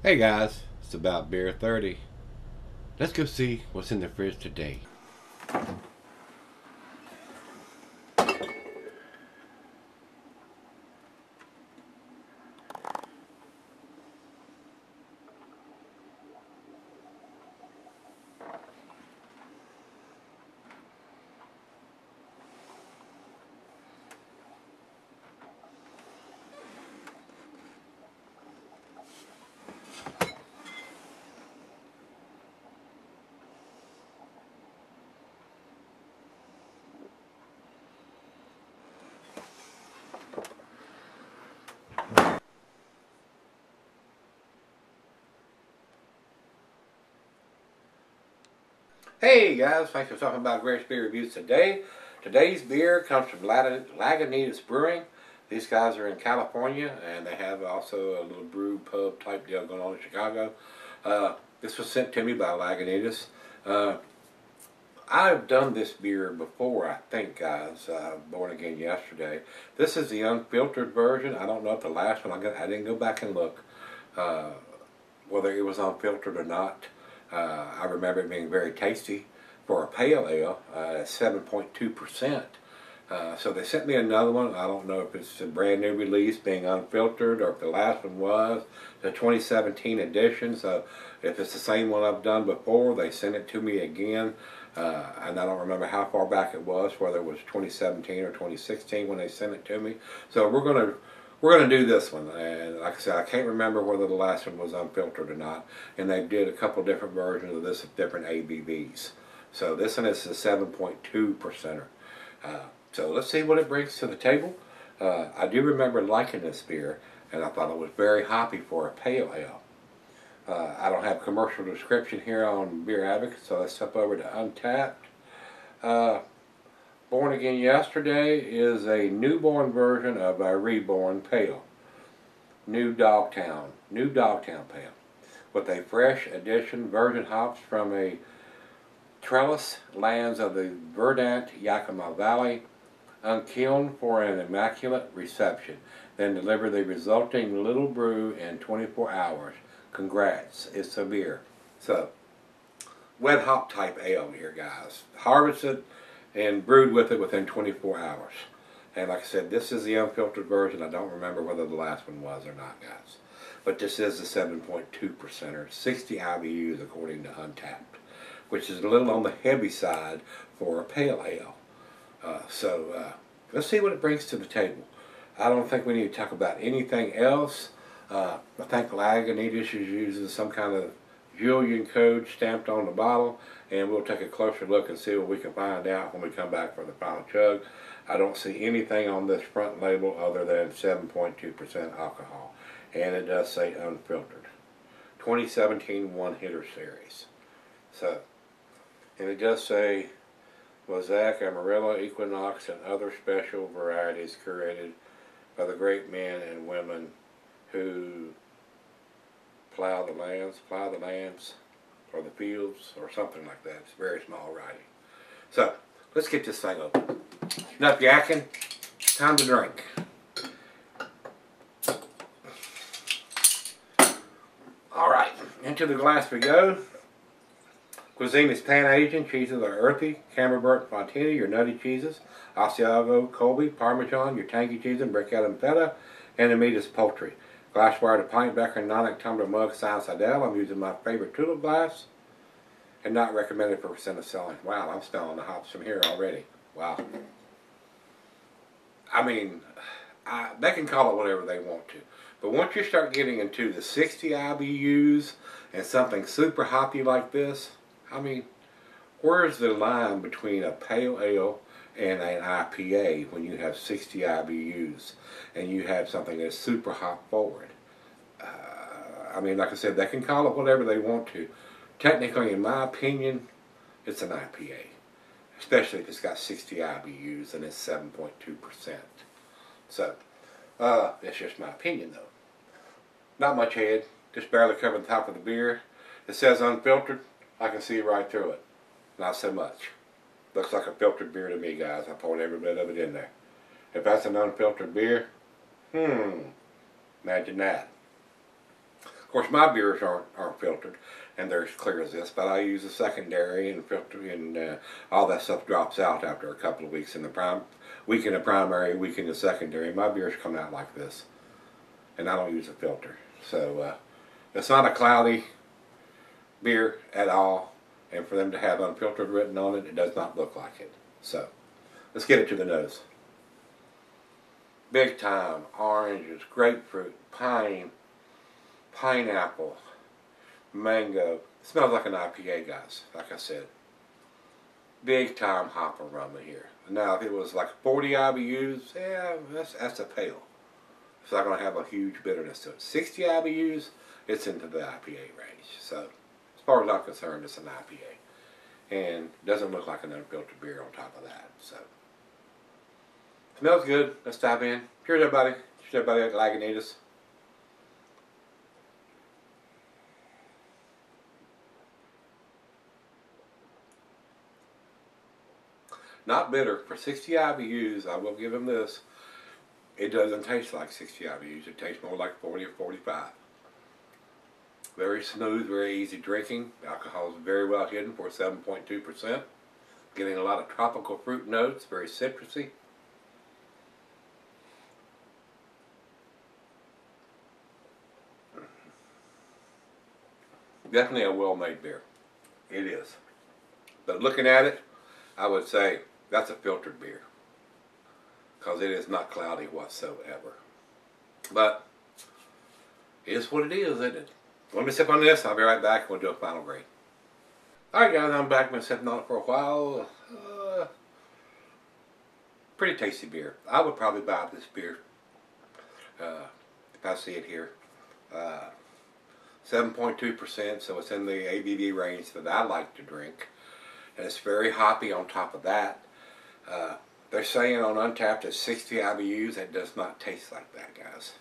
Hey guys, it's about beer 30. Let's go see what's in the fridge today. Hey guys, thanks for talking about Gregsbeerreviews today. Today's beer comes from Lagunitas Brewing. These guys are in California, and they have also a little brew pub type deal going on in Chicago. This was sent to me by Lagunitas. I've done this beer before, I think, guys. Born Again yesterday. This is the unfiltered version. I don't know if the last one, I didn't go back and look whether it was unfiltered or not. I remember it being very tasty for a pale ale at 7.2%. So they sent me another one. I don't know if it's a brand new release being unfiltered or if the last one was the 2017 edition. So if it's the same one I've done before, they sent it to me again. And I don't remember how far back it was, whether it was 2017 or 2016 when they sent it to me. So we're gonna do this one, and like I said, I can't remember whether the last one was unfiltered or not. And they did a couple different versions of this with different ABVs. So this one is a 7.2%er. So let's see what it brings to the table. I do remember liking this beer, and I thought it was very hoppy for a pale ale. I don't have commercial description here on Beer Advocate, so let's step over to Untappd. Born Again Yesterday is a newborn version of a reborn pale. New Dogtown pale. With a fresh addition, virgin hops from a trellis lands of the verdant Yakima Valley, unkilned for an immaculate reception, then deliver the resulting little brew in 24 hours. Congrats, it's a beer. So, wet hop type ale here, guys. Harvested and brewed with it within 24 hours. And like I said, this is the unfiltered version. I don't remember whether the last one was or not, guys. But this is the 7.2%er, 60 IBUs according to Untappd, which is a little on the heavy side for a pale ale. Let's see what it brings to the table. I don't think we need to talk about anything else. I think Lagunitas is using some kind of Julian code stamped on the bottle, and we'll take a closer look and see what we can find out when we come back for the final chug. I don't see anything on this front label other than 7.2% alcohol, and it does say unfiltered. 2017 one-hitter series. So, and it does say Mosaic, Amarillo, Equinox, and other special varieties created by the great men and women who plow the lands, or the fields, or something like that. It's very small writing. So, let's get this thing open. Enough yakking, time to drink. Alright, into the glass we go. Cuisine is Pan-Asian. Cheeses are earthy. Camembert, Fontina, your nutty cheeses. Asiago, Colby, Parmesan, your tangy cheese, and Brickette and Feta. And the meat is poultry. Glassware to pint, becker, nonic, tumbler, mug, size Sidel. I'm using my favorite tulip glass. And not recommended for percent of selling. Wow, I'm smelling the hops from here already. Wow. I mean, they can call it whatever they want to. But once you start getting into the 60 IBUs and something super hoppy like this, I mean, where's the line between a pale ale and an IPA when you have 60 IBUs and you have something that's super hop forward? I mean, like I said, they can call it whatever they want to. Technically, in my opinion, it's an IPA, especially if it's got 60 IBUs and it's 7.2%. So, that's just my opinion, though. Not much head, just barely covering the top of the beer. It says unfiltered. I can see right through it. Not so much. Looks like a filtered beer to me, guys. I poured every bit of it in there. If that's an unfiltered beer, imagine that. Of course, my beers aren't filtered, and they're as clear as this. But I use a secondary and filter, and all that stuff drops out after a couple of weeks in the week in the primary, week in the secondary. My beers come out like this, and I don't use a filter. So it's not a cloudy beer at all. And for them to have unfiltered written on it, it does not look like it. So let's get it to the nose. Big time oranges, grapefruit, pine, pineapple, mango. It smells like an IPA, guys, like I said. Big time hop aroma here. Now, if it was like 40 IBUs, yeah, that's a pale. It's not going to have a huge bitterness to it. 60 IBUs, it's into the IPA range. So, as far as I'm concerned, it's an IPA. And it doesn't look like an unfiltered beer on top of that. So, smells good. Let's dive in. Cheers, everybody. Cheers, everybody at Lagunitas. Not bitter. For 60 IBUs, I will give them this. It doesn't taste like 60 IBUs. It tastes more like 40 or 45. Very smooth, very easy drinking. Alcohol is very well hidden for 7.2%. Getting a lot of tropical fruit notes, very citrusy. Definitely a well-made beer. It is. But looking at it, I would say that's a filtered beer, because it is not cloudy whatsoever. But it is what it is, isn't it? Let me sip on this. I'll be right back and we'll do a final grade. Alright guys, I'm back. I've been sipping on it for a while. Pretty tasty beer. I would probably buy this beer if I see it here. 7.2%, so it's in the ABV range that I like to drink. And it's very hoppy on top of that. They're saying on Untapped it's 60 IBUs. It does not taste like that, guys.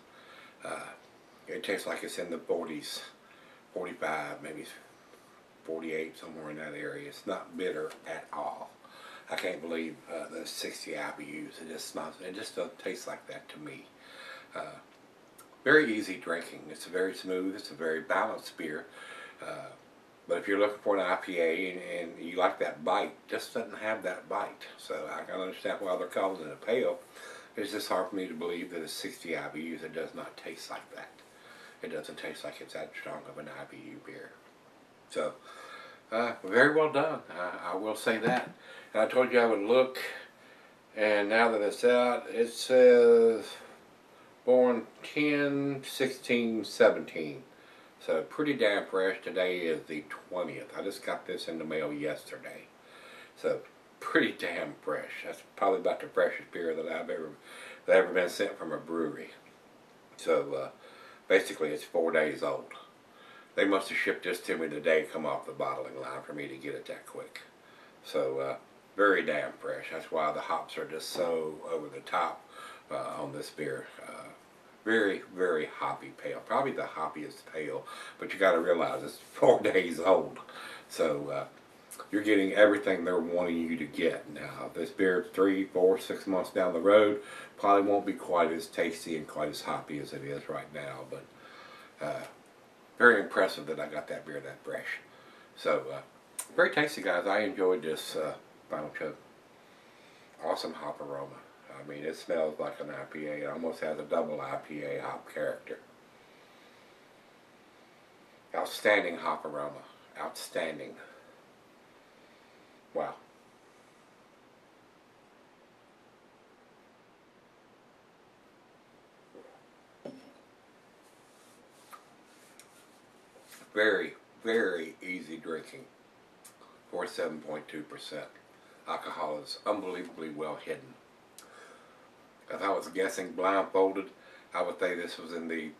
It tastes like it's in the 40s, 45, maybe 48, somewhere in that area. It's not bitter at all. I can't believe the 60 IBUs. It just doesn't taste like that to me. Very easy drinking. It's very smooth. It's a very balanced beer. But if you're looking for an IPA and you like that bite, it just doesn't have that bite. So I can understand why they're calling it a pale. It's just hard for me to believe that it's 60 IBUs. It does not taste like that. It doesn't taste like it's that strong of an IBU beer. So, very well done. I will say that. And I told you I would look, and now that it's out, it says born 10/16/17. So pretty damn fresh. Today is the 20th. I just got this in the mail yesterday. So pretty damn fresh. That's probably about the freshest beer that I've ever been sent from a brewery. So basically it's 4 days old. They must have shipped this to me the day it come off the bottling line for me to get it that quick. So very damn fresh. That's why the hops are just so over the top on this beer. Very, very hoppy pale. Probably the hoppiest pale, but you got to realize it's 4 days old. So you're getting everything they're wanting you to get. Now, this beer 3, 4, 6 months down the road probably won't be quite as tasty and quite as hoppy as it is right now, but very impressive that I got that beer that fresh. So very tasty, guys. I enjoyed this final chug. Awesome hop aroma. I mean, it smells like an IPA. It almost has a double IPA hop character. Outstanding hop aroma. Outstanding. Wow. Very, very easy drinking for 7.2%. Alcohol is unbelievably well hidden. If I was guessing blindfolded, I would say this was in the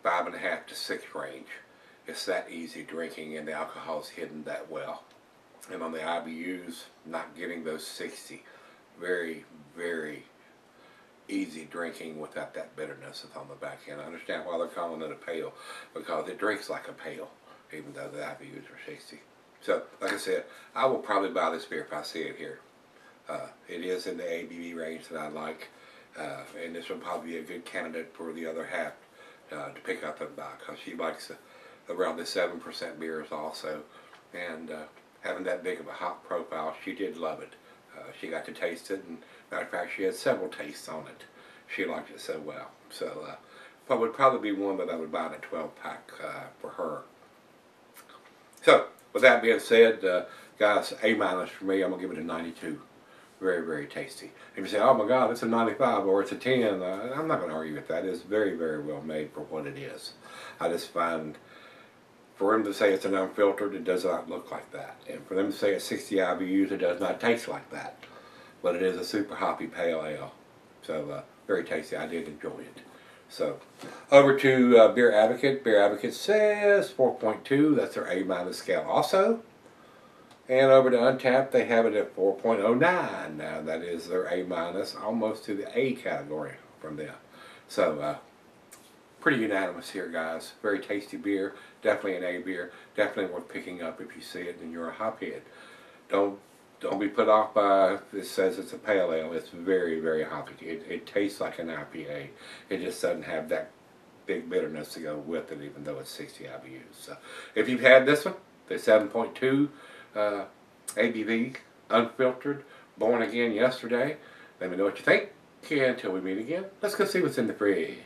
5.5 to 6 range. It's that easy drinking and the alcohol's hidden that well. And on the IBUs, not getting those 60. Very, very easy drinking without that bitterness that's on the back end. I understand why they're calling it a pale, because it drinks like a pale, even though the IBUs are 60. So, like I said, I will probably buy this beer if I see it here. It is in the ABV range that I like. And this will probably be a good candidate for the other half to pick up and buy, because she likes around the 7% beers also. And having that big of a hop profile, she did love it. She got to taste it, and matter of fact, she had several tastes on it. She liked it so well. So it would probably be one that I would buy in a 12-pack for her. So, with that being said, guys, A- for me, I'm going to give it a 92. Very, very tasty. If you say, oh my God, it's a 95 or it's a 10, I'm not going to argue with that. It's very, very well made for what it is. I just find, for them to say it's an unfiltered, it does not look like that. And for them to say it's 60 IBUs, it does not taste like that. But it is a super hoppy pale ale. So, very tasty. I did enjoy it. So, over to Beer Advocate. Beer Advocate says 4.2. That's their A- scale also. And over to Untapped, they have it at 4.09. Now, that is their A-, almost to the A category from them. So, pretty unanimous here, guys. Very tasty beer. Definitely an A beer. Definitely worth picking up if you see it and you're a hophead. Don't be put off by it says it's a pale ale. It's very, very hoppy. It tastes like an IPA. It just doesn't have that big bitterness to go with it, even though it's 60 IBUs. So, if you've had this one, the 7.2 ABV, unfiltered, born again yesterday, let me know what you think. Until we meet again, let's go see what's in the fridge.